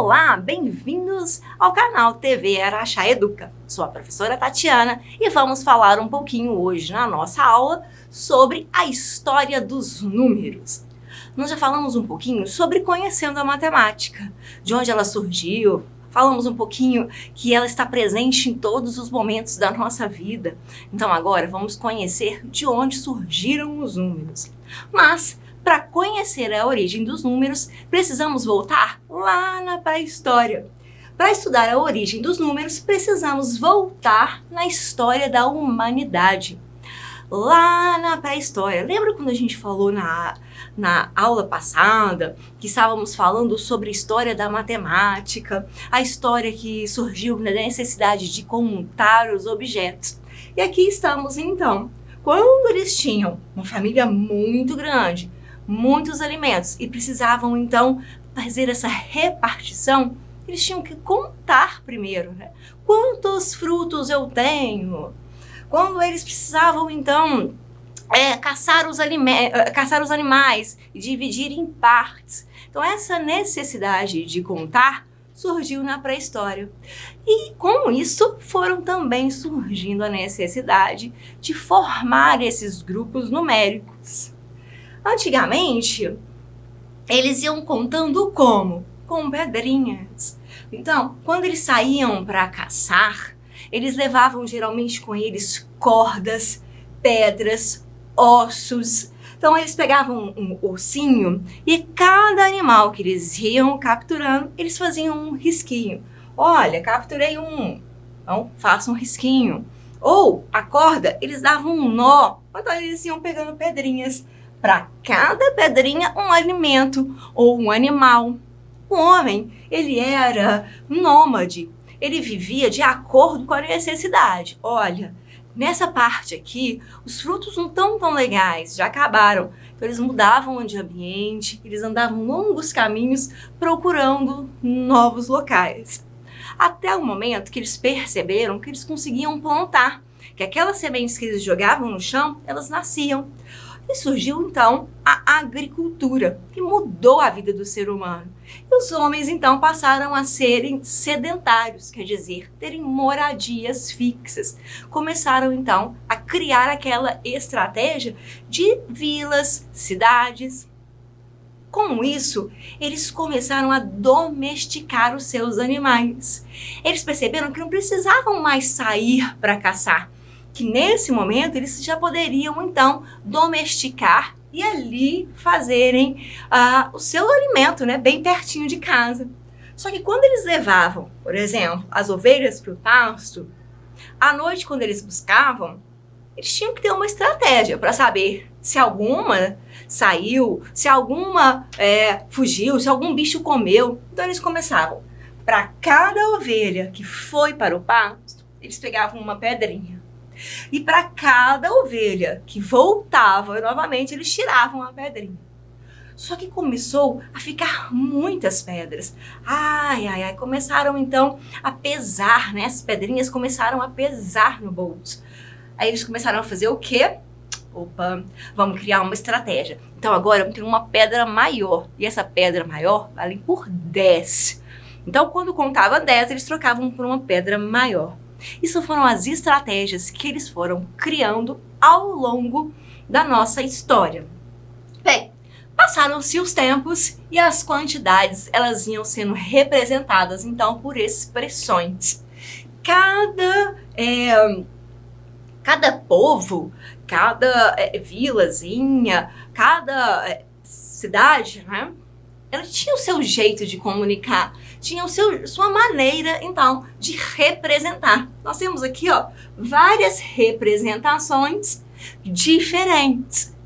Olá, bem-vindos ao canal TV Araxá Educa. Sou a professora Tatiana e vamos falar um pouquinho hoje na nossa aula sobre a história dos números. Nós já falamos um pouquinho sobre conhecendo a matemática, de onde ela surgiu, falamos um pouquinho que ela está presente em todos os momentos da nossa vida. Então agora vamos conhecer de onde surgiram os números. Mas para conhecer a origem dos números, precisamos voltar lá na pré-história. Para estudar a origem dos números, precisamos voltar na história da humanidade. Lá na pré-história. Lembra quando a gente falou na aula passada que estávamos falando sobre a história da matemática, a história que surgiu na necessidade de contar os objetos? E aqui estamos então. Quando eles tinham uma família muito grande, muitos alimentos e precisavam então fazer essa repartição, eles tinham que contar primeiro, né? Quantos frutos eu tenho? Quando eles precisavam então caçar os animais e dividir em partes. Então essa necessidade de contar surgiu na pré-história. E com isso foram também surgindo a necessidade de formar esses grupos numéricos. Antigamente, eles iam contando como? Com pedrinhas. Então, quando eles saíam para caçar, eles levavam geralmente com eles cordas, pedras, ossos. Então, eles pegavam um ossinho e cada animal que eles iam capturando, eles faziam um risquinho. Olha, capturei um, então faça um risquinho. Ou a corda, eles davam um nó, então eles iam pegando pedrinhas. Para cada pedrinha, um alimento ou um animal. O homem, ele era nômade. Ele vivia de acordo com a necessidade. Olha, nessa parte aqui, os frutos não estão tão legais, já acabaram. Então, eles mudavam de ambiente, eles andavam longos caminhos procurando novos locais. Até o momento que eles perceberam que eles conseguiam plantar, que aquelas sementes que eles jogavam no chão, elas nasciam. E surgiu então a agricultura, que mudou a vida do ser humano. E os homens então passaram a serem sedentários, quer dizer, terem moradias fixas. Começaram então a criar aquela estratégia de vilas, cidades. Com isso, eles começaram a domesticar os seus animais. Eles perceberam que não precisavam mais sair para caçar, que nesse momento eles já poderiam então domesticar e ali fazerem o seu alimento, né, bem pertinho de casa. Só que quando eles levavam, por exemplo, as ovelhas para o pasto, à noite quando eles buscavam, eles tinham que ter uma estratégia para saber se alguma saiu, se alguma fugiu, se algum bicho comeu. Então eles começavam, para cada ovelha que foi para o pasto, eles pegavam uma pedrinha. E para cada ovelha que voltava novamente, eles tiravam a pedrinha. Só que começou a ficar muitas pedras. Começaram então a pesar, né? As pedrinhas começaram a pesar no bolso. Aí eles começaram a fazer o quê? Opa, vamos criar uma estratégia. Então agora tem uma pedra maior. E essa pedra maior vale por 10. Então quando contava 10, eles trocavam por uma pedra maior. Isso foram as estratégias que eles foram criando ao longo da nossa história. Bem, passaram-se os tempos e as quantidades elas iam sendo representadas então por expressões. Cada povo, cada vilazinha, cada cidade, né? Ela tinha o seu jeito de comunicar, tinha sua maneira, então, de representar. Nós temos aqui, várias representações diferentes.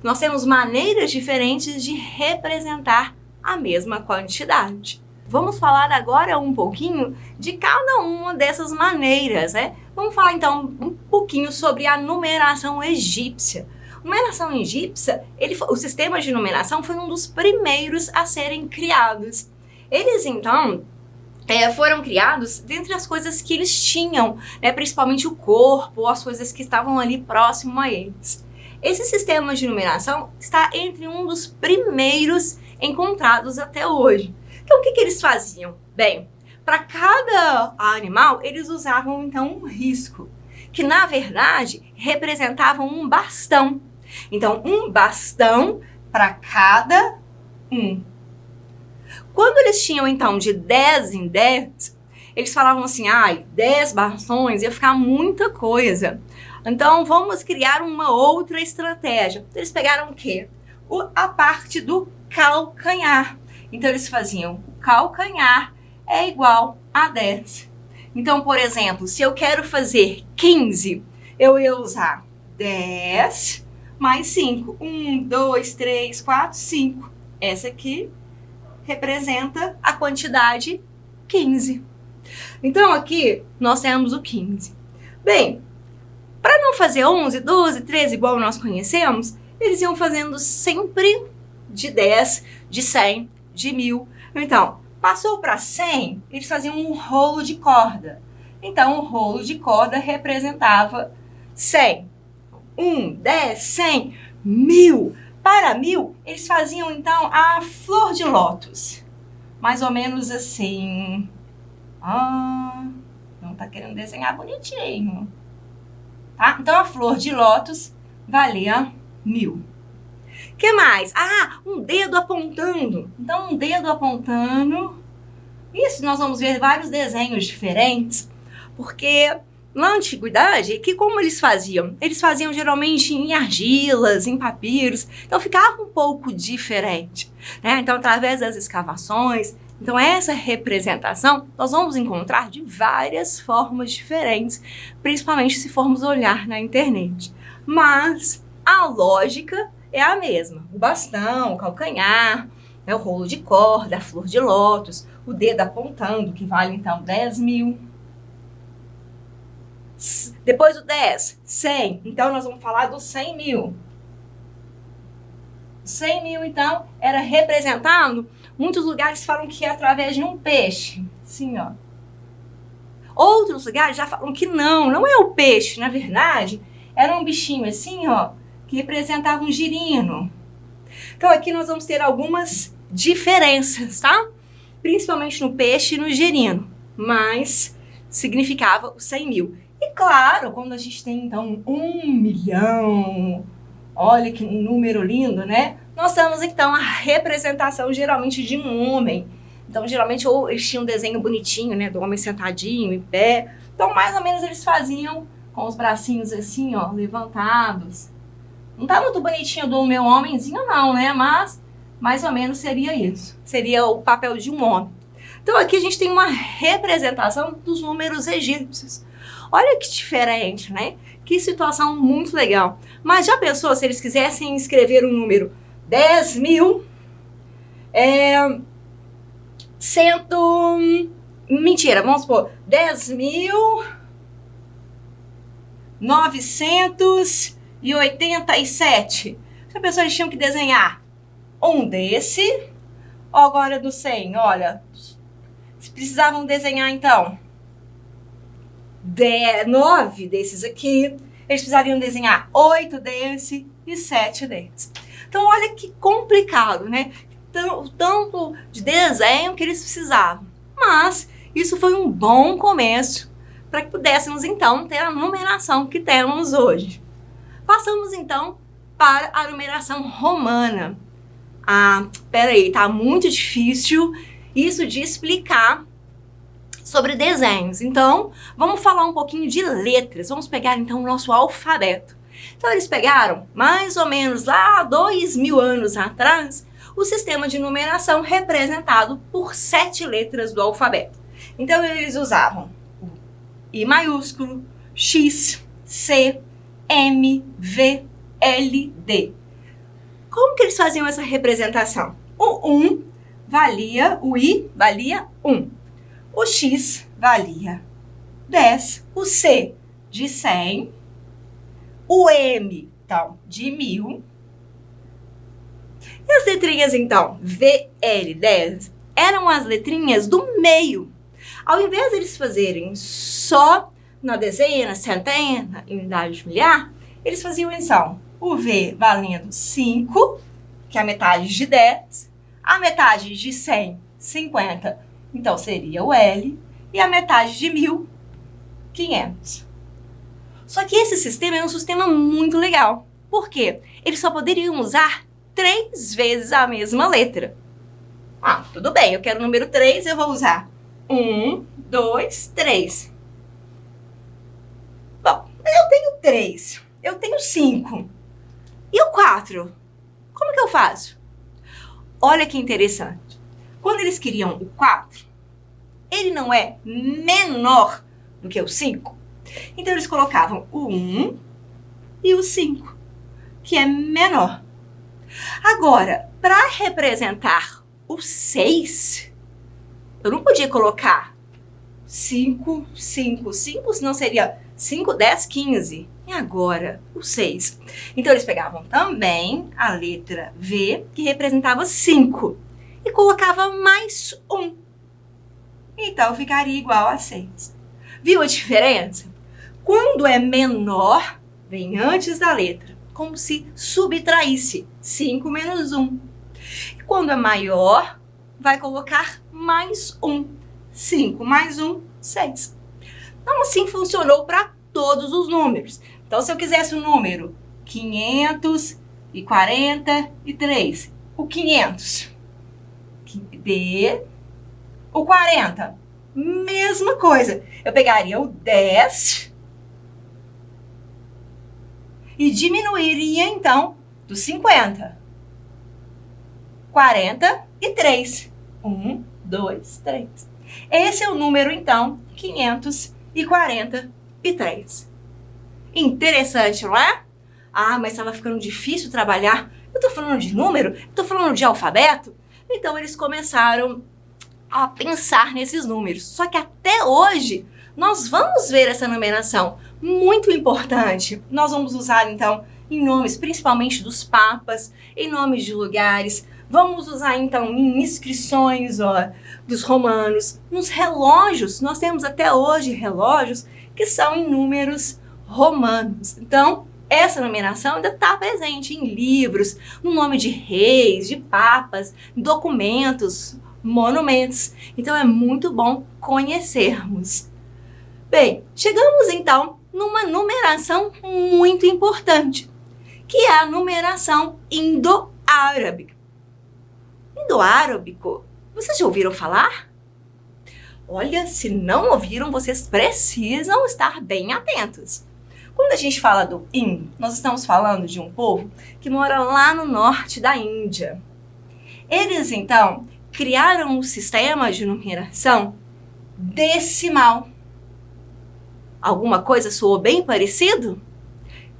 Nós temos maneiras diferentes de representar a mesma quantidade. Vamos falar agora um pouquinho de cada uma dessas maneiras, né? Vamos falar, então, um pouquinho sobre a numeração egípcia. Numeração egípcia, o sistema de numeração foi um dos primeiros a serem criados. Eles, então, foram criados dentre as coisas que eles tinham, né, principalmente o corpo, as coisas que estavam ali próximo a eles. Esse sistema de numeração está entre um dos primeiros encontrados até hoje. Então, o que eles faziam? Bem, para cada animal, eles usavam, então, um risco, que, na verdade, representava um bastão. Então, um bastão para cada um. Quando eles tinham, então, de 10 em 10, eles falavam assim, 10 bastões ia ficar muita coisa. Então, vamos criar uma outra estratégia. Eles pegaram o quê? A parte do calcanhar. Então, eles faziam o calcanhar é igual a 10. Então, por exemplo, se eu quero fazer 15, eu ia usar 10 mais 5. 1, 2, 3, 4, 5. Essa aqui representa a quantidade 15. Então, aqui nós temos o 15. Bem, para não fazer 11, 12, 13 igual nós conhecemos, eles iam fazendo sempre de 10, de 100, de 1000. Então, passou para 100, eles faziam um rolo de corda. Então, o rolo de corda representava 100. 1, 10, 100, 1000. Para 1000, eles faziam, então, a flor de lótus. Mais ou menos assim. Não tá querendo desenhar bonitinho. Tá? Então, a flor de lótus valia 1000. Que mais? Um dedo apontando. Então, um dedo apontando. Isso, nós vamos ver vários desenhos diferentes. Porque na antiguidade, como eles faziam? Eles faziam geralmente em argilas, em papiros. Então, ficava um pouco diferente. Né? Então, através das escavações. Então, essa representação nós vamos encontrar de várias formas diferentes. Principalmente se formos olhar na internet. Mas a lógica é a mesma. O bastão, o calcanhar, o rolo de corda, a flor de lótus, o dedo apontando, que vale então 10.000. Depois do 10, 100. Então, nós vamos falar dos 100.000. 100.000, então, era representado. Muitos lugares falam que é através de um peixe. Assim, ó. Outros lugares já falam que não é o peixe. Na verdade, era um bichinho assim, ó, que representava um girino. Então, aqui nós vamos ter algumas diferenças, tá? Principalmente no peixe e no girino. Mas significava os 100.000. E claro, quando a gente tem, então, 1 milhão, olha que número lindo, né? Nós temos, então, a representação, geralmente, de um homem. Então, geralmente, ou eles tinham um desenho bonitinho, né? Do homem sentadinho, em pé. Então, mais ou menos, eles faziam com os bracinhos assim, ó, levantados. Não tá muito bonitinho do meu homenzinho, não, né? Mas, mais ou menos, seria isso. Seria o papel de um homem. Então, aqui a gente tem uma representação dos números egípcios. Olha que diferente, né? Que situação muito legal. Mas já pensou se eles quisessem escrever um número 10.000, mentira, vamos supor, 10.987. Já pensou, eles tinham que desenhar um desse, ou agora do 100, olha, precisavam desenhar então 9 desses aqui, eles precisariam desenhar 8 desse e 7 desses. Então, olha que complicado, né? O tanto de desenho que eles precisavam. Mas isso foi um bom começo para que pudéssemos, então, ter a numeração que temos hoje. Passamos, então, para a numeração romana. Peraí, tá muito difícil isso de explicar sobre desenhos. Então, vamos falar um pouquinho de letras. Vamos pegar, então, o nosso alfabeto. Então, eles pegaram, mais ou menos lá 2.000 anos atrás, o sistema de numeração representado por 7 letras do alfabeto. Então, eles usavam o I maiúsculo, X, C, M, V, L, D. Como que eles faziam essa representação? O I valia 1. O X valia 10. O C de 100. O M, então, de 1000. E as letrinhas, então, VL, 10, eram as letrinhas do meio. Ao invés de eles fazerem só na dezena, centena, unidade de milhar, eles faziam, então, o V valendo 5, que é a metade de 10, a metade de 100, 50. Então, seria o L e a metade de 1.000, 500. Só que esse sistema é um sistema muito legal. Por quê? Eles só poderiam usar 3 vezes a mesma letra. Tudo bem, eu quero o número 3, eu vou usar 1, 2, 3. Bom, eu tenho 3, eu tenho 5. E o 4? Como que eu faço? Olha que interessante. Quando eles queriam o 4, ele não é menor do que o 5. Então, eles colocavam o 1 e o 5, que é menor. Agora, para representar o 6, eu não podia colocar 5, 5, 5, senão seria 5, 10, 15. E agora, o 6. Então, eles pegavam também a letra V, que representava 5, e colocava mais 1. Então, ficaria igual a 6. Viu a diferença? Quando é menor, vem antes da letra, como se subtraísse 5 menos 1. E quando é maior, vai colocar mais 1. 5 mais 1, 6. Então, assim funcionou para todos os números. Então, se eu quisesse o número 543, o 500, D, o 40, mesma coisa. Eu pegaria o 10 e diminuiria, então, do 50. 43. 1, 2, 3. Esse é o número, então, 543. Interessante, não é? Mas estava ficando difícil trabalhar. Eu estou falando de número? Eu estou falando de alfabeto? Então, eles começaram a pensar nesses números. Só que até hoje, nós vamos ver essa numeração muito importante. Nós vamos usar, então, em nomes, principalmente dos papas, em nomes de lugares. Vamos usar, então, em inscrições dos romanos, nos relógios. Nós temos até hoje relógios que são em números romanos. Então, essa numeração ainda está presente em livros, no nome de reis, de papas, documentos, monumentos. Então, é muito bom conhecermos. Bem, chegamos, então, numa numeração muito importante, que é a numeração indo-árabe. Indo-árabico, vocês já ouviram falar? Olha, se não ouviram, vocês precisam estar bem atentos. Quando a gente fala do Indo, nós estamos falando de um povo que mora lá no norte da Índia. Eles, então, criaram um sistema de numeração decimal. Alguma coisa soou bem parecido?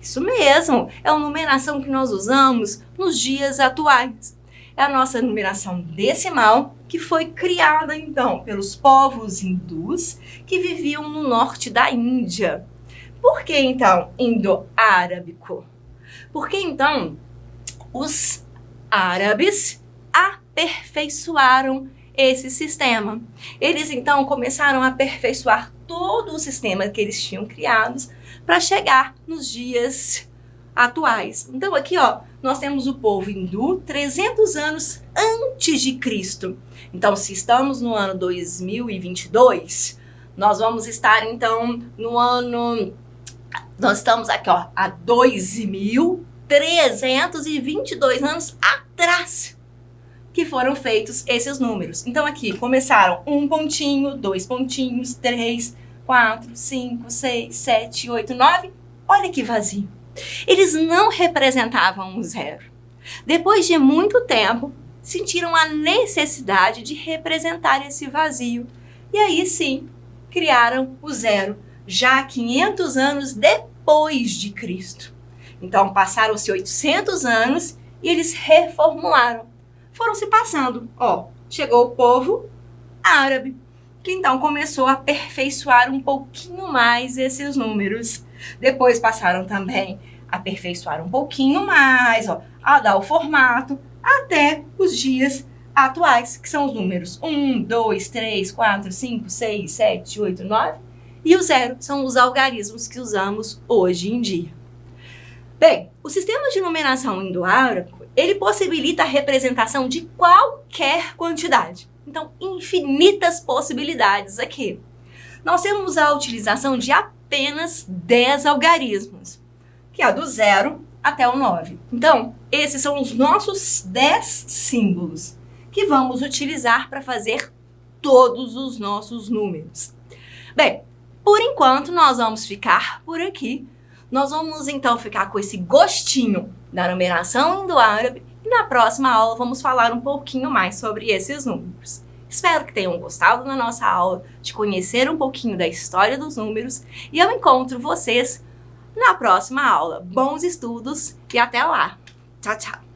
Isso mesmo, é a numeração que nós usamos nos dias atuais. É a nossa numeração decimal que foi criada, então, pelos povos hindus que viviam no norte da Índia. Por que, então, indo-árabico? Porque, então, os árabes aperfeiçoaram esse sistema. Eles, então, começaram a aperfeiçoar todo o sistema que eles tinham criados para chegar nos dias atuais. Então, aqui, nós temos o povo hindu 300 anos antes de Cristo. Então, se estamos no ano 2022, nós vamos estar, então, no ano... Nós estamos aqui, há 2.322 anos atrás que foram feitos esses números. Então, aqui começaram 1 pontinho, 2 pontinhos, 3, 4, 5, 6, 7, 8, 9. Olha que vazio. Eles não representavam o zero. Depois de muito tempo, sentiram a necessidade de representar esse vazio. E aí sim, criaram o zero, já 500 anos depois de Cristo. Então, passaram-se 800 anos e eles reformularam. Foram se passando. Chegou o povo árabe, que então começou a aperfeiçoar um pouquinho mais esses números. Depois passaram também a aperfeiçoar um pouquinho mais, a dar o formato, até os dias atuais, que são os números 1, 2, 3, 4, 5, 6, 7, 8, 9, e o zero são os algarismos que usamos hoje em dia. Bem, o sistema de numeração indo-árabico, ele possibilita a representação de qualquer quantidade. Então, infinitas possibilidades aqui. Nós temos a utilização de apenas 10 algarismos, que é do 0 até o 9. Então, esses são os nossos 10 símbolos que vamos utilizar para fazer todos os nossos números. Bem, por enquanto nós vamos ficar por aqui. Nós vamos então ficar com esse gostinho da numeração indo-árabe e na próxima aula vamos falar um pouquinho mais sobre esses números. Espero que tenham gostado da nossa aula, de conhecer um pouquinho da história dos números e eu encontro vocês na próxima aula. Bons estudos e até lá! Tchau, tchau!